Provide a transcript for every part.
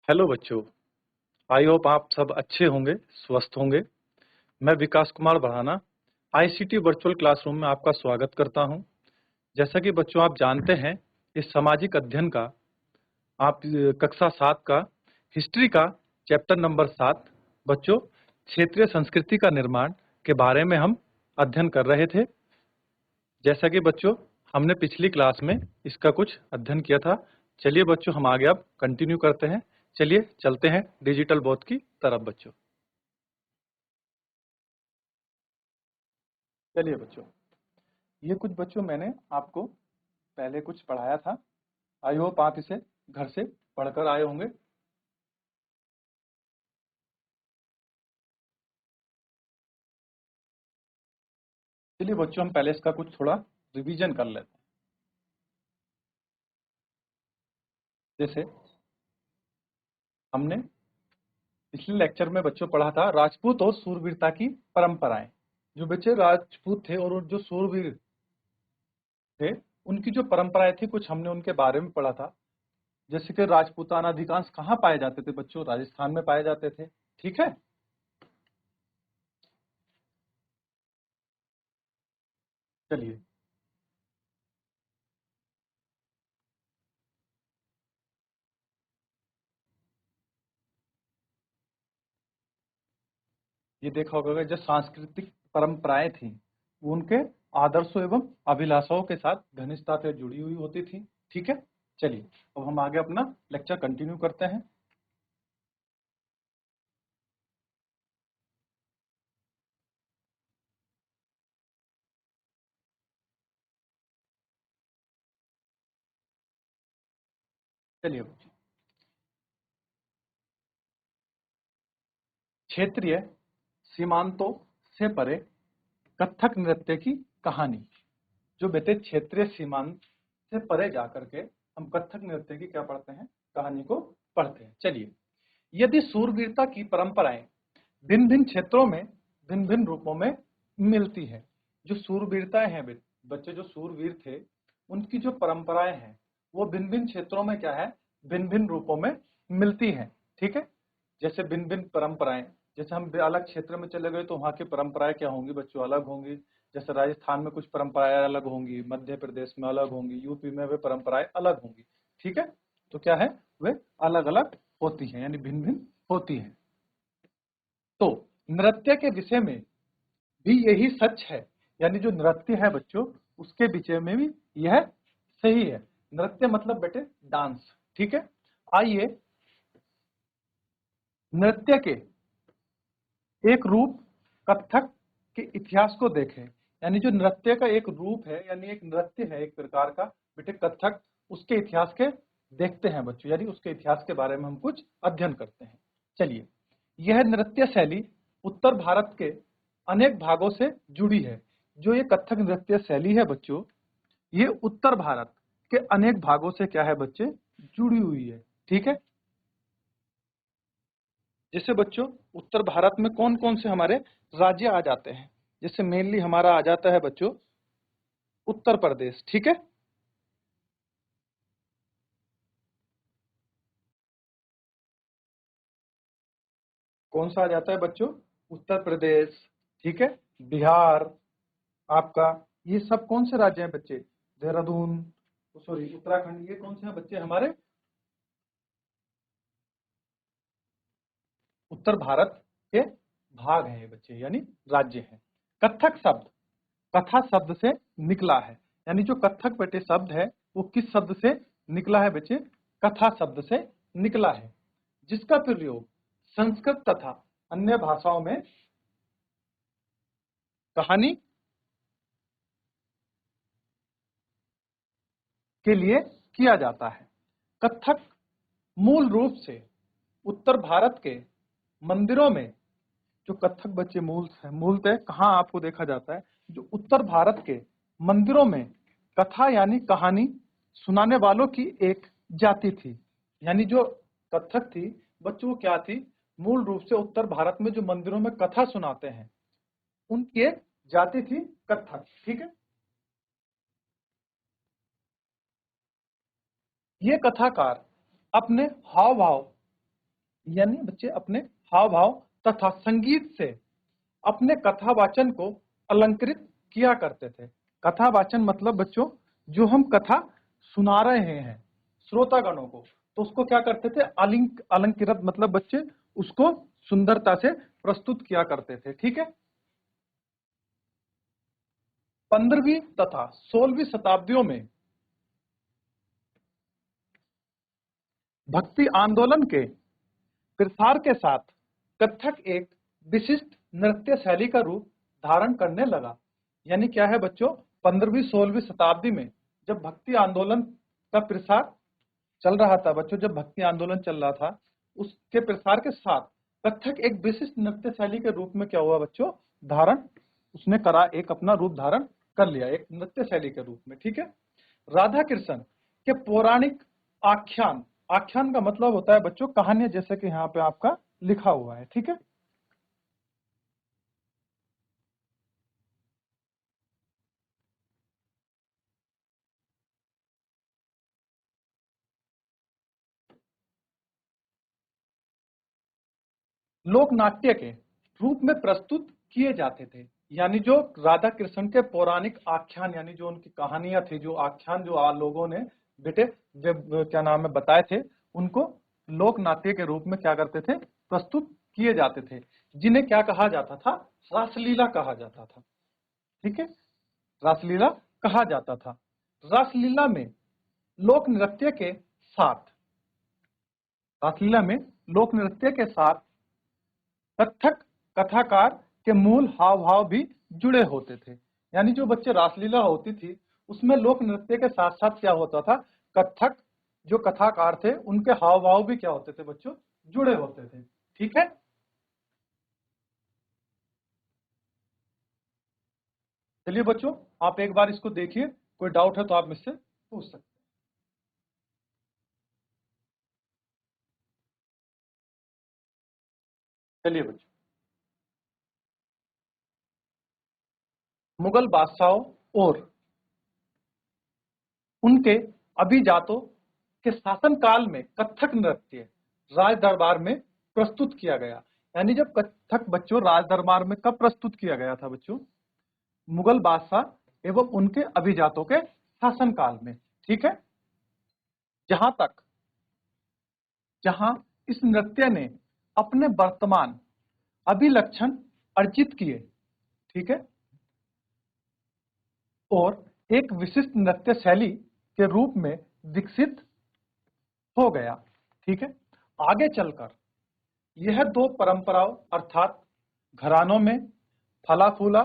Hello बच्चों, I hope आप सब अच्छे होंगे, स्वस्थ होंगे। मैं विकास कुमार बढ़ाना आईसीटी वर्चुअल क्लासरूम में आपका स्वागत करता हूं। जैसा कि बच्चों आप जानते हैं, इस सामाजिक अध्ययन का आप कक्षा 7 का हिस्ट्री का चैप्टर नंबर 7 बच्चों क्षेत्रीय संस्कृति का निर्माण के बारे में हम अध्ययन कर रहे थे। जैसा कि बच्चों हमने पिछली क्लास में इसका कुछ अध्ययन किया था। चलिए बच्चों हम आगे अब कंटिन्यू करते हैं। चलिए चलते हैं डिजिटल बोर्ड की तरफ बच्चों। चलिए बच्चों, ये कुछ बच्चों मैंने आपको पहले कुछ पढ़ाया था। आई होप आप इसे घर से पढ़कर आए होंगे। चलिए बच्चों हम पहले इसका कुछ थोड़ा रिवीजन कर लेते हैं। जैसे हमने पिछले लेक्चर में बच्चों पढ़ा था राजपूत और सूरवीरता की परंपराएं। जो बच्चे राजपूत थे और जो सूरवीर थे उनकी जो परंपराएं थी कुछ हमने उनके बारे में पढ़ा था। जैसे कि राजपूताना अधिकांश कहाँ पाए जाते थे बच्चों? राजस्थान में पाए जाते थे। ठीक है, चलिए ये देखा होगा जो सांस्कृतिक परंपराएं थी वो उनके आदर्शों एवं अभिलाषाओं के साथ घनिष्ठता से जुड़ी हुई होती थी। ठीक है, चलिए अब हम आगे अपना लेक्चर कंटिन्यू करते हैं। चलिए बच्चों, क्षेत्रीय सीमांतों से परे कथक नृत्य की कहानी। जो बेटे क्षेत्रीय सीमांत से परे जाकर के हम कथक नृत्य की क्या पढ़ते हैं? कहानी को पढ़ते हैं। चलिए, यदि सूरवीरता की परंपराएं भिन्न भिन्न क्षेत्रों में भिन्न भिन्न रूपों में मिलती है। जो सूरवीरताएं हैं बच्चे, जो सूरवीर थे उनकी जो परंपराएं हैं वो भिन्न भिन्न क्षेत्रों में क्या है? भिन्न भिन्न रूपों में मिलती हैं। ठीक है, जैसे भिन्न भिन्न परंपराएं, जैसे हम अलग क्षेत्र में चले गए तो वहाँ की परंपराएं क्या होंगी बच्चों? अलग होंगी। जैसे राजस्थान में कुछ परंपराएं अलग होंगी, मध्य प्रदेश में अलग होंगी, यूपी में वे परंपराएं अलग होंगी। ठीक है, तो क्या है? वे अलग अलग होती हैं, यानी भिन्न भिन्न होती हैं। तो नृत्य के विषय में भी यही सच है, यानी जो नृत्य है बच्चों उसके विषय में भी यह सही है। नृत्य मतलब बेटे डांस। ठीक है, आइए नृत्य के एक रूप कथक के इतिहास को देखें। यानी जो नृत्य का एक रूप है, यानी एक नृत्य है एक प्रकार का बेटे कथक, उसके इतिहास के देखते हैं बच्चों, यानी उसके इतिहास के बारे में हम कुछ अध्ययन करते हैं। चलिए, यह नृत्य शैली उत्तर भारत के अनेक भागों से जुड़ी है। जो ये कथक नृत्य शैली है बच्चों, ये उत्तर भारत के अनेक भागों से क्या है बच्चे? जुड़ी हुई है। ठीक है, जैसे बच्चों उत्तर भारत में कौन कौन से हमारे राज्य आ जाते हैं? जैसे मेनली हमारा आ जाता है बच्चों उत्तर प्रदेश। ठीक है, कौन सा आ जाता है बच्चों? उत्तर प्रदेश। ठीक है, बिहार आपका, ये सब कौन से राज्य हैं बच्चे? देहरादून, सॉरी उत्तराखंड, ये कौन से हैं बच्चे हमारे? उत्तर भारत के भाग हैं ये बच्चे, यानी राज्य हैं। कथक शब्द कथा शब्द से निकला है। यानी जो कथक बेटे शब्द है वो किस शब्द से निकला है बच्चे? कथा शब्द से निकला है, जिसका प्रयोग संस्कृत तथा अन्य भाषाओं में कहानी के लिए किया जाता है। कथक मूल रूप से उत्तर भारत के मंदिरों में, जो कथक बच्चे मूलतः कहाँ आपको देखा जाता है? जो उत्तर भारत के मंदिरों में कथा यानी कहानी सुनाने वालों की एक जाति थी। यानी जो कथक थी बच्चों, क्या थी? मूल रूप से उत्तर भारत में जो मंदिरों में कथा सुनाते हैं उनकी एक जाति थी कथक। ठीक है, ये कथाकार अपने हाव भाव यानी बच्चे अपने हाव भाव तथा संगीत से अपने कथावाचन को अलंकृत किया करते थे। कथावाचन मतलब बच्चों जो हम कथा सुना रहे हैं श्रोतागणों को, तो उसको क्या करते थे, अलंकृत मतलब बच्चे उसको सुंदरता से प्रस्तुत किया करते थे। ठीक है। 15वीं तथा 16वीं शताब्दियों में भक्ति आंदोलन के प्रसार के साथ कथक एक विशिष्ट नृत्य शैली का रूप धारण करने लगा। यानी क्या है बच्चों, 15वीं 16वीं शताब्दी में जब भक्ति आंदोलन का प्रसार चल रहा था बच्चों, जब भक्ति आंदोलन चल रहा था, उसके प्रसार के साथ कथक एक विशिष्ट नृत्य शैली के रूप में क्या हुआ बच्चों, धारण उसने करा, एक अपना रूप धारण कर लिया, एक नृत्य शैली के रूप में। ठीक है। राधा कृष्ण के पौराणिक आख्यान, आख्यान का मतलब होता है बच्चों कहानियां, जैसे कि यहाँ पे आपका लिखा हुआ है। ठीक है। लोक नाट्य के रूप में प्रस्तुत किए जाते थे। यानी जो राधा कृष्ण के पौराणिक आख्यान, यानी जो उनकी कहानियां थी, जो आख्यान जो लोगों ने बेटे क्या नाम है बताए थे, उनको लोक नाट्य के रूप में क्या करते थे, प्रस्तुत किए जाते थे, जिन्हें क्या कहा जाता था, रासलीला कहा जाता था। ठीक है। रासलीला कहा जाता था। रासलीला में लोक नृत्य के साथ, रासलीला में लोक नृत्य के साथ कथक कथाकार के मूल हाव भाव भी जुड़े होते थे। यानी जो बच्चे रासलीला होती थी उसमें लोक नृत्य के साथ साथ क्या होता था, कथक जो कथाकार थे उनके हाव भाव भी क्या होते थे बच्चों, जुड़े होते थे। ठीक है। चलिए बच्चों आप एक बार इसको देखिए, कोई डाउट है तो आप मुझसे पूछ सकते हैं। चलिए बच्चों, मुगल बादशाहों और उनके अभिजातों के शासनकाल में कथक नृत्य राज दरबार में प्रस्तुत किया गया। यानी जब कथक बच्चों राज दरबार में कब प्रस्तुत किया गया था बच्चों, मुगल बादशाह एवं उनके अभिजातों के शासनकाल में। ठीक है। जहां तक जहां इस नृत्य ने अपने वर्तमान अभिलक्षण अर्जित किए। ठीक है। और एक विशिष्ट नृत्य शैली के रूप में विकसित हो गया। ठीक है। आगे चलकर यह दो परंपराओं अर्थात घरानों में फला फूला,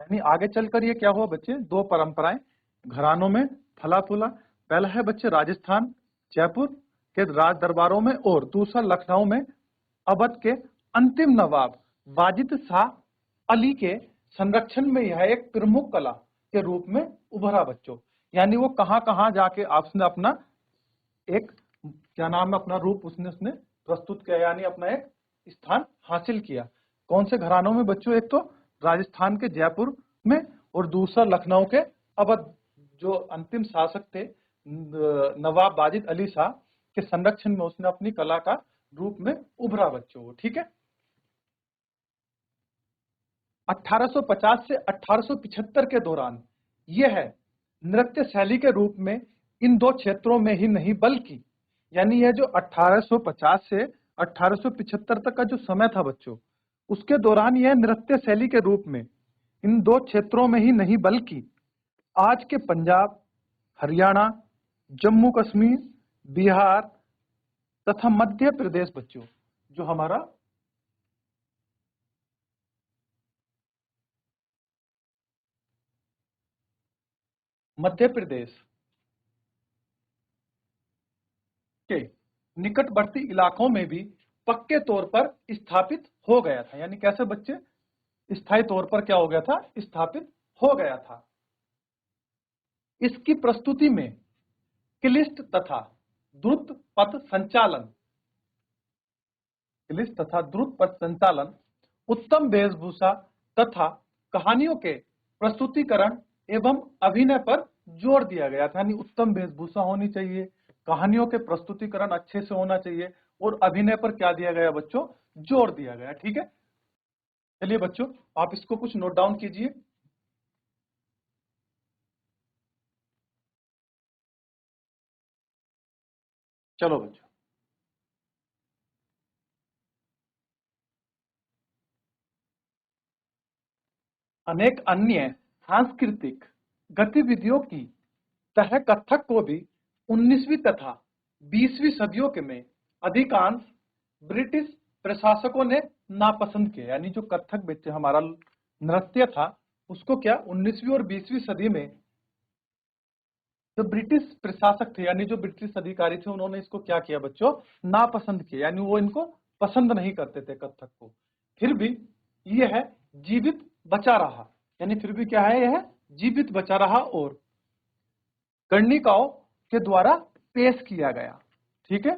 यानी आगे चलकर ये क्या हुआ बच्चे, दो परंपराएं घरानों में फला फूला। पहला है बच्चे राजस्थान जयपुर के राज दरबारों में, और दूसरा लखनऊ में अवध के अंतिम नवाब वाजिद शाह अली के संरक्षण में यह एक प्रमुख कला के रूप में उभरा बच्चों। यानी वो कहां कहां जाके आपने अपना एक क्या नाम है अपना रूप उसने प्रस्तुत किया, यानी अपना एक स्थान हासिल किया। कौन से घरानों में बच्चों, एक तो राजस्थान के जयपुर में और दूसरा लखनऊ के अवध जो अंतिम शासक थे नवाब वाजिद अली शाह के संरक्षण में उसने अपनी कला का रूप में उभरा बच्चों। ठीक है। 1850 से 1875 के दौरान यह नृत्य शैली के रूप में इन दो क्षेत्रों में ही नहीं बल्कि, यानी यह जो 1850 से 1875 तक का जो समय था बच्चों, उसके दौरान यह नृत्य शैली के रूप में इन दो क्षेत्रों में ही नहीं बल्कि आज के पंजाब, हरियाणा, जम्मू कश्मीर, बिहार तथा मध्य प्रदेश बच्चों, जो हमारा मध्य प्रदेश के निकटवर्ती इलाकों में भी पक्के तौर पर स्थापित हो गया था। यानी कैसे बच्चे, स्थायी तौर पर क्या हो गया था, स्थापित हो गया था। इसकी प्रस्तुति में क्लिष्ट तथा द्रुत पथ संचालन, क्लिष्ट तथा द्रुत पथ संचालन, उत्तम वेशभूषा तथा कहानियों के प्रस्तुतिकरण एवं अभिनय पर जोर दिया गया था। यानी उत्तम वेशभूषा होनी चाहिए, कहानियों के प्रस्तुतिकरण अच्छे से होना चाहिए, और अभिनय पर क्या दिया गया बच्चों, जोर दिया गया। ठीक है, चलिए बच्चों आप इसको कुछ नोट डाउन कीजिए। चलो बच्चों, अनेक अन्य सांस्कृतिक गतिविधियों की तरह कथक को भी 19वीं तथा 20वीं सदियों के में अधिकांश ब्रिटिश प्रशासकों ने नापसंद किया। यानी जो कथक बच्चे हमारा नृत्य था उसको क्या 19वीं और 20वीं सदी में जो ब्रिटिश प्रशासक थे यानी जो ब्रिटिश अधिकारी थे उन्होंने इसको क्या किया बच्चों, नापसंद किया। यानी वो इनको पसंद नहीं करते थे कथक को। फिर भी यह जीवित बचा रहा, यानी फिर भी क्या है, यह जीवित बचा रहा और गणिकाओं के द्वारा पेश किया गया। ठीक है,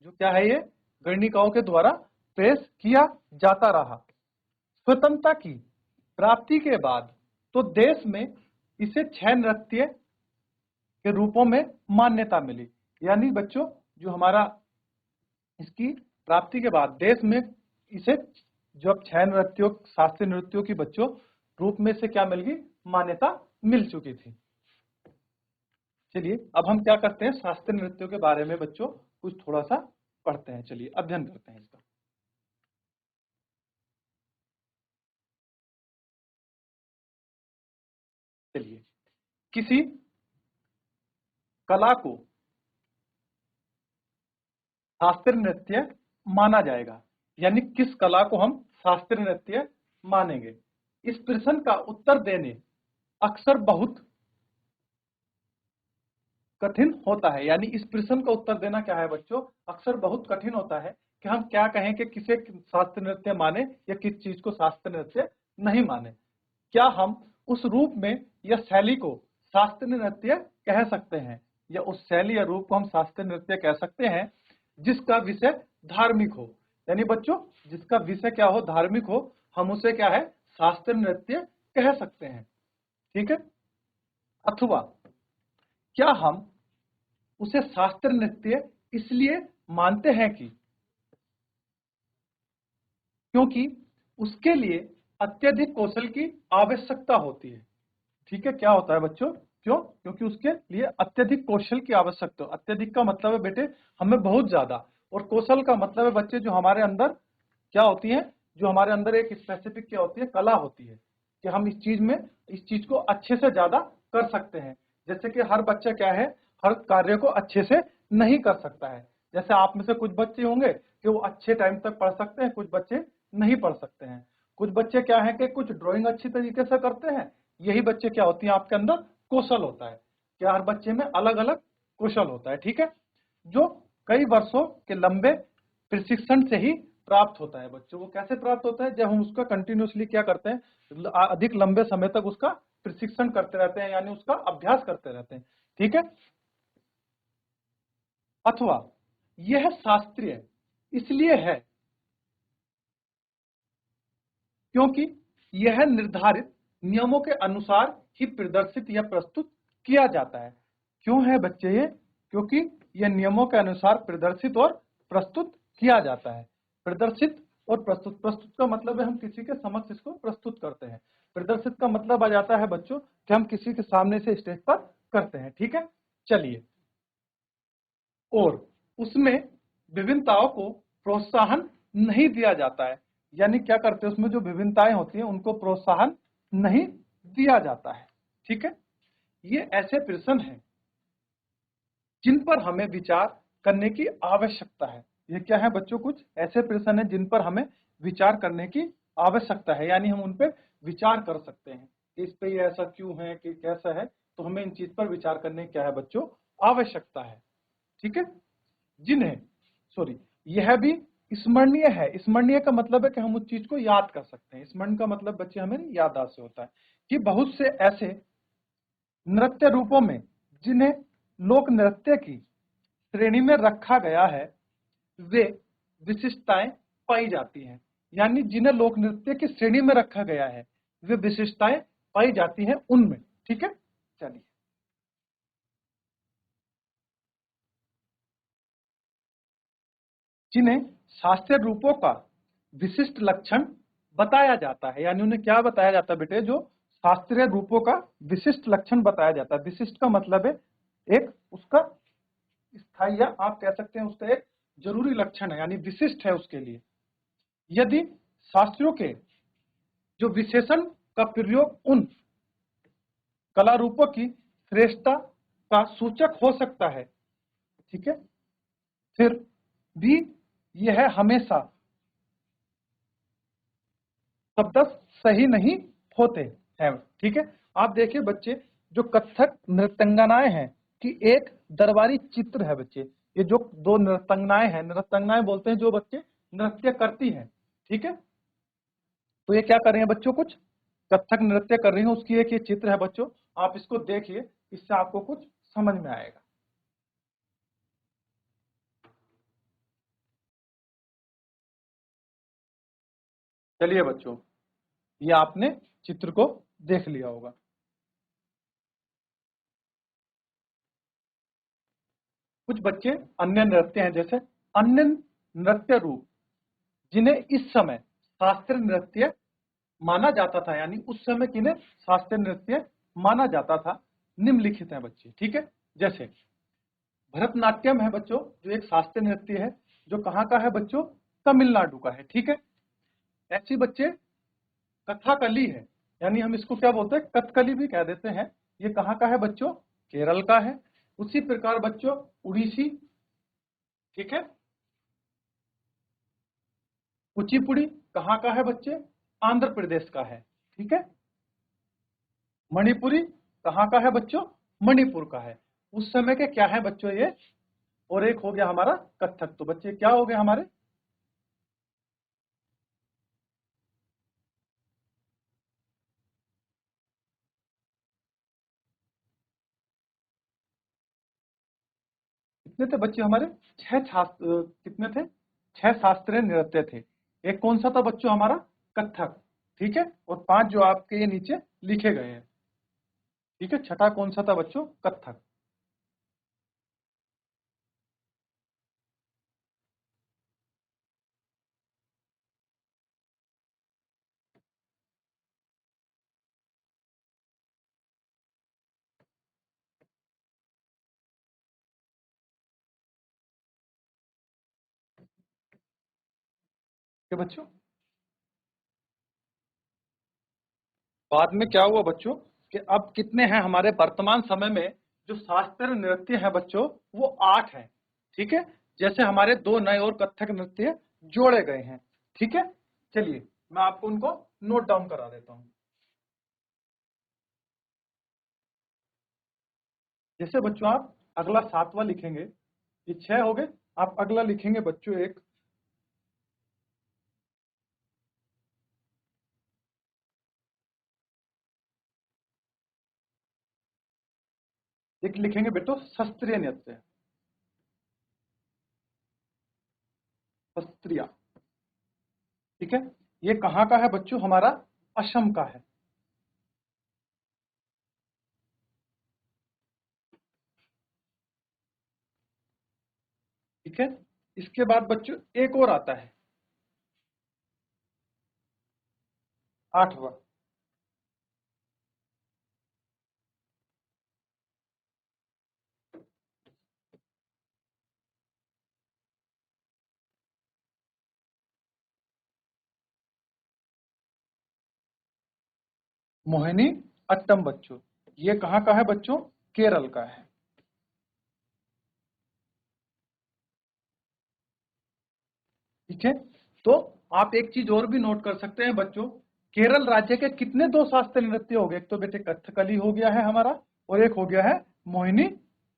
जो क्या है ये गणिकाओं के द्वारा पेश किया जाता रहा। स्वतंत्रता की प्राप्ति के बाद तो देश में इसे 6 नृत्य के रूपों में मान्यता मिली। यानी बच्चों जो हमारा इसकी प्राप्ति के बाद देश में इसे जो अब 6 नृत्यों शास्त्रीय नृत्यों की बच्चों रूप में से क्या मिल गई, मान्यता मिल चुकी थी। चलिए अब हम क्या करते हैं, शास्त्रीय नृत्यों के बारे में बच्चों कुछ थोड़ा सा पढ़ते हैं। चलिए अध्ययन करते हैं इसका। चलिए किसी कला को शास्त्रीय नृत्य माना जाएगा, यानी किस कला को हम शास्त्रीय नृत्य मानेंगे। इस प्रश्न का उत्तर देने अक्सर बहुत कठिन होता है। यानी इस प्रश्न का उत्तर देना क्या है बच्चों, अक्सर बहुत कठिन होता है कि हम क्या कहें कि किसे शास्त्रीय नृत्य माने या किस चीज को शास्त्रीय नृत्य नहीं माने। क्या हम उस रूप में या शैली को शास्त्रीय नृत्य कह सकते हैं, या उस शैली या रूप को हम शास्त्रीय नृत्य कह सकते हैं जिसका विषय धार्मिक हो। यानी बच्चों जिसका विषय क्या हो, धार्मिक हो, हम उसे क्या है, शास्त्रीय नृत्य कह सकते हैं। ठीक है, अथवा क्या हम उसे शास्त्रीय नृत्य इसलिए मानते हैं कि क्योंकि उसके लिए अत्यधिक कौशल की आवश्यकता होती है। ठीक है, क्या होता है बच्चों, क्यों, क्योंकि उसके लिए अत्यधिक कौशल की आवश्यकता। अत्यधिक का मतलब है बेटे हमें बहुत ज्यादा, और कौशल का मतलब है बच्चे जो हमारे अंदर क्या होती है, जो हमारे अंदर एक स्पेसिफिक क्या होती है, कला होती है कि हम इस चीज को अच्छे से ज्यादा कर सकते हैं। जैसे कि हर बच्चा क्या है, हर कार्य को अच्छे से नहीं कर सकता है। जैसे आप में से कुछ बच्चे होंगे कि वो अच्छे टाइम तक पढ़ सकते हैं, कुछ बच्चे नहीं पढ़ सकते हैं। कुछ बच्चे क्या है कि कुछ ड्राइंग अच्छी तरीके से करते हैं। यही बच्चे क्या होती हैं, आपके अंदर कौशल होता है कि हर बच्चे में अलग अलग कौशल होता है। ठीक है, जो कई वर्षों के लंबे प्रशिक्षण से ही प्राप्त होता है बच्चों। वो कैसे प्राप्त होता है, जब हम उसका कंटिन्यूसली क्या करते हैं, अधिक लंबे समय तक उसका प्रशिक्षण करते रहते हैं, यानी उसका अभ्यास करते रहते हैं। ठीक है, अथवा यह शास्त्रीय इसलिए है क्योंकि यह निर्धारित नियमों के अनुसार ही प्रदर्शित या प्रस्तुत किया जाता है। क्यों है बच्चे ये, क्योंकि यह नियमों के अनुसार प्रदर्शित और प्रस्तुत किया जाता है। प्रदर्शित और प्रस्तुत, प्रस्तुत का मतलब है हम किसी के समक्ष इसको प्रस्तुत करते हैं। प्रदर्शित का मतलब आ जाता है बच्चों कि हम किसी के सामने से स्टेज पर करते हैं। ठीक है, चलिए, और उसमें विभिन्नताओं को प्रोत्साहन नहीं दिया जाता है। यानी क्या करते हैं, उसमें जो विभिन्नताएं होती हैं उनको प्रोत्साहन नहीं दिया जाता है। ठीक है, ये ऐसे प्रश्न हैं जिन पर हमें विचार करने की आवश्यकता है। ये क्या है बच्चों, कुछ ऐसे प्रश्न हैं जिन पर हमें विचार करने की आवश्यकता है। यानी हम उन पर विचार कर सकते हैं कि इस पे ये ऐसा क्यों है, कि कैसा है, तो हमें इन चीज पर विचार करने की क्या है बच्चों, आवश्यकता है। ठीक है, जिन्हें यह भी स्मरणीय है। स्मरणीय का मतलब है कि हम उस चीज को याद कर सकते हैं। स्मरण का मतलब बच्चे हमें याददाश्त से होता है कि बहुत से ऐसे नृत्य रूपों में जिन्हें लोक नृत्य की श्रेणी में रखा गया है वे विशिष्टताएं पाई जाती हैं। यानी जिन्हें लोक नृत्य की श्रेणी में रखा गया है वे विशिष्टताएं पाई जाती हैं उनमें। ठीक है, चलिए जिन्हें शास्त्रीय रूपों का विशिष्ट लक्षण बताया जाता है। यानी उन्हें क्या बताया जाता है बेटे, जो शास्त्रीय रूपों का विशिष्ट लक्षण बताया जाता है। विशिष्ट का मतलब है एक उसका स्थायी, या आप कह सकते हैं उसका एक जरूरी लक्षण है, यानी विशिष्ट है उसके लिए। यदि शास्त्रियों के जो विशेषण का प्रयोग उन कला रूपों की श्रेष्ठता का सूचक हो सकता है, ठीक है, फिर भी यह हमेशा शब्द सही नहीं होते हैं। ठीक है, आप देखिए बच्चे, जो कथक नृत्यांगनाएं हैं कि एक दरबारी चित्र है बच्चे। ये जो दो नृत्यांगनाएं हैं, नृत्यांगनाएं बोलते हैं जो बच्चे नृत्य करती हैं, ठीक है। तो ये क्या कर रहे हैं बच्चों, कुछ कथक नृत्य कर रही हैं, उसकी एक ये चित्र है बच्चों। आप इसको देखिए, इससे आपको कुछ समझ में आएगा। चलिए बच्चों, ये आपने चित्र को देख लिया होगा। कुछ बच्चे अन्य नृत्य हैं, जैसे अन्य नृत्य रूप जिन्हें इस समय शास्त्रीय नृत्य माना जाता था, यानी उस समय किन्हें शास्त्रीय नृत्य माना जाता था, निम्नलिखित है बच्चे। ठीक है, जैसे भरतनाट्यम है बच्चों, जो एक शास्त्रीय नृत्य है, जो कहाँ का है बच्चों, तमिलनाडु का है। ठीक है, ऐसी बच्चे कथकली है, यानी हम इसको क्या बोलते हैं, कथकली भी कह देते हैं। ये कहाँ का है बच्चों, केरल का है। उसी प्रकार बच्चों उड़ीसी, ठीक है, कुचिपुड़ी कहाँ का है बच्चे, आंध्र प्रदेश का है। ठीक है, मणिपुरी कहाँ का है बच्चों, मणिपुर का है। उस समय के क्या है बच्चों ये, और एक हो गया हमारा कथक। तो बच्चे क्या हो गए हमारे, कितने थे बच्चे हमारे, कितने थे, 6 शास्त्रीय नृत्य थे। एक कौन सा था बच्चों हमारा, कथक। ठीक है, और 5 जो आपके ये नीचे लिखे गए हैं। ठीक है, छठा कौन सा था बच्चों, कथक। क्या बच्चों, बाद में क्या हुआ बच्चों, कि अब कितने हैं हमारे वर्तमान समय में जो शास्त्रीय नृत्य है बच्चों, वो 8 हैं। ठीक है, जैसे हमारे 2 नए और कथक नृत्य जोड़े गए हैं। ठीक है, चलिए मैं आपको उनको नोट डाउन करा देता हूं। जैसे बच्चों आप अगला 7वां लिखेंगे, ये 6 हो गए। आप अगला लिखेंगे बच्चों एक लिखेंगे बेटो शास्त्रीय नृत्य, शास्त्रीय। ठीक है, ये कहाँ का है बच्चों, हमारा असम का है। ठीक है, इसके बाद बच्चों एक और आता है 8वां, मोहिनी अट्टम बच्चों। ये कहाँ का है बच्चों, केरल का है। ठीक है, तो आप एक चीज और भी नोट कर सकते हैं बच्चों, केरल राज्य के कितने 2 शास्त्रीय नृत्य हो गए, एक तो बेटे कथकली हो गया है हमारा, और एक हो गया है मोहिनी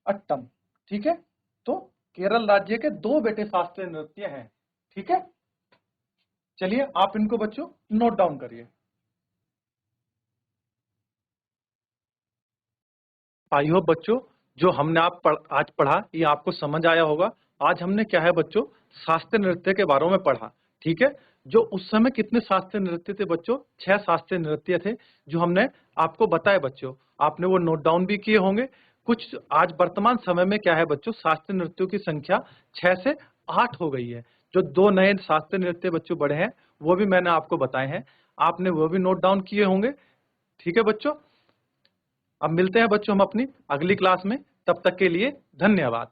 अट्टम। ठीक है, तो केरल राज्य के 2 बेटे शास्त्रीय नृत्य हैं। ठीक है, चलिए आप इनको बच्चों नोट डाउन करिए। आई होप बच्चों, जो हमने आज पढ़ा ये आपको समझ आया होगा। आज हमने क्या है बच्चों, शास्त्रीय नृत्य के बारे में पढ़ा। ठीक है, जो उस समय कितने शास्त्रीय नृत्य थे बच्चों, 6 शास्त्रीय नृत्य थे जो हमने आपको बताए बच्चों। आपने वो नोट डाउन भी किए होंगे। कुछ आज वर्तमान समय में क्या है बच्चों, शास्त्रीय नृत्यों की संख्या 6 से 8 हो गई है। जो 2 नए शास्त्रीय नृत्य बच्चों बढ़े हैं वो भी मैंने आपको बताए हैं, आपने वो भी नोट डाउन किए होंगे। ठीक है बच्चों, अब मिलते हैं बच्चों हम अपनी अगली क्लास में, तब तक के लिए धन्यवाद।